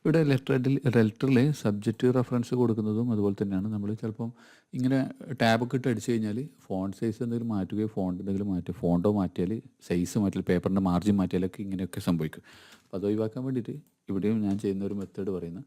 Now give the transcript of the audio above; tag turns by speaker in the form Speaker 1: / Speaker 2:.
Speaker 1: ഇവിടെ ലെറ്ററിൽ subject reference കൊടുക്കുന്നതും അതുപോലെ തന്നെയാണ്. നമ്മൾ ചിലപ്പം ഇങ്ങനെ ടാബൊക്കെ ഇട്ട് അടിച്ചു കഴിഞ്ഞാൽ ഫോണ്ട് സൈസ് എന്തെങ്കിലും മാറ്റുകയോ ഫോണ്ട് എന്തെങ്കിലും മാറ്റുക, ഫോണ്ടോ മാറ്റിയാൽ സൈസ് മാറ്റിയാൽ പേപ്പറിൻ്റെ മാർജിൻ മാറ്റിയാലൊക്കെ ഇങ്ങനെയൊക്കെ സംഭവിക്കും. അപ്പോൾ അത് ഒഴിവാക്കാൻ വേണ്ടിയിട്ട് ഇവിടെയും ഞാൻ ചെയ്യുന്ന ഒരു മെത്തേഡ് പറയുന്നത്